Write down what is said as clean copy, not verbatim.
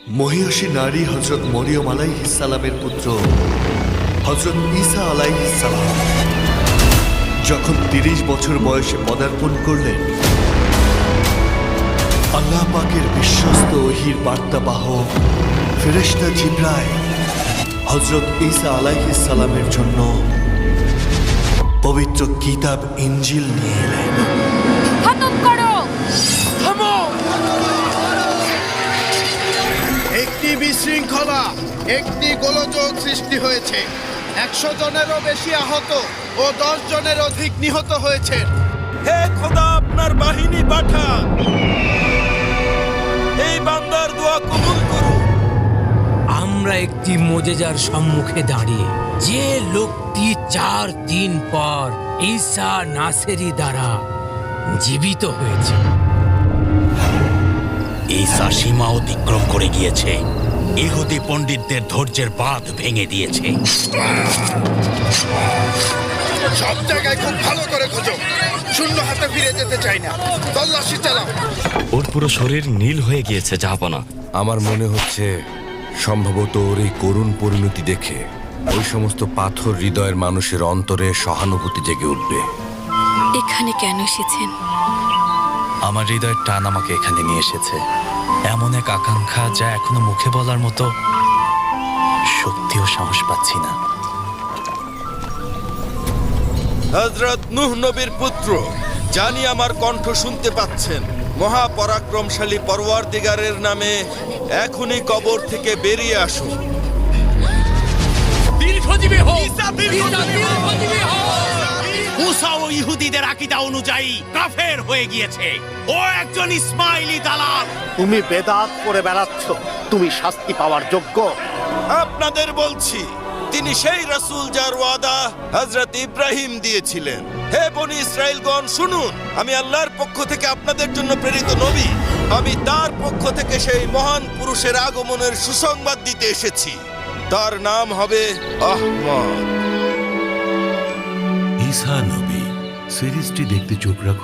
মহিয়সী নারী হযরত মরিয়ম আলাইহিস সালামের পুত্র হযরত ঈসা আলাইহিস সালাম যখন ৩০ বছর বয়সে পদার্পণ করলেন, আল্লাহ পাকের বিশ্বস্ত ওহীর বার্তাবাহক ফেরেশতা জিবরাইল হযরত ঈসা আলাইহিস সালামের জন্য পবিত্র কিতাব ইনজিল নিয়ে এলেন। খতম করো। থামো! একটি বিশৃঙ্খলা, একটি গোলযোগ সৃষ্টি হয়েছে। ১০০ জনেরও বেশি আহত ও ১০ জনের অধিক নিহত হয়েছেন। হে খোদা, আপনার বাহিনী পাঠান, এই বান্দার দোয়া কবুল করুন। আমরা একটি মোজেজার সম্মুখে দাঁড়িয়ে, যে লোকটি ৪ দিন পর ঈসা নাসেরি দ্বারা জীবিত হয়েছে। ঈসা সীমা অতিক্রম করে গিয়েছে, ইহুদি পণ্ডিতদের ধৈর্যের বাঁধ ভেঙে দিয়েছে। সব জায়গায় খুব ভালো করে খোঁজো, শূন্য হাতে ফিরে যেতে চাই না। তল্লাশি চালাও। ওর পুরো শরীর নীল হয়ে গিয়েছে জাহাপনা। আমার মনে হচ্ছে সম্ভবত ওর এই করুণ পরিণতি দেখে ওই সমস্ত পাথর হৃদয়ের মানুষের অন্তরে সহানুভূতি জেগে উঠবে। এখানে কেন এসেছেন? আমার হৃদয়ের টান আমাকে এখানে নিয়ে এসেছে। এমন এক আকাঙ্ক্ষা যা এখনো মুখে বলার মতো শক্তি ও সাহস পাচ্ছি না। হযরত নূহ নবীর পুত্র, জানি আমার কণ্ঠ শুনতে পাচ্ছেন। মহাপরাক্রমশালী পরওয়ারদিগারের নামে এখনই কবর থেকে বেরিয়ে আসুন। দীর্ঘজীবী হোক! মুসা ও ইহুদিদের আকীদা অনুযায়ী কাফের হয়ে গিয়েছে। ও একজন ইসমাইলি দালাল। তুমি বেদাত করে বেড়াচ্ছ, তুমি শাস্তি পাওয়ার যোগ্য। আপনাদের বলছি, তিনি সেই রাসূল যার ওয়াদা হযরত ইব্রাহিম দিয়েছিলেন। হে বনী ইসরাইলগণ, শুনুন, আমি আল্লাহর পক্ষ থেকে আপনাদের জন্য প্রেরিত নবী। আমি তার পক্ষ থেকে সেই মহান পুরুষের আগমনের সুসংবাদ দিতে এসেছি। তার নাম হবে আহমদ। ঈসা নবী সিরিজটি দেখতে চোখ রাখুন।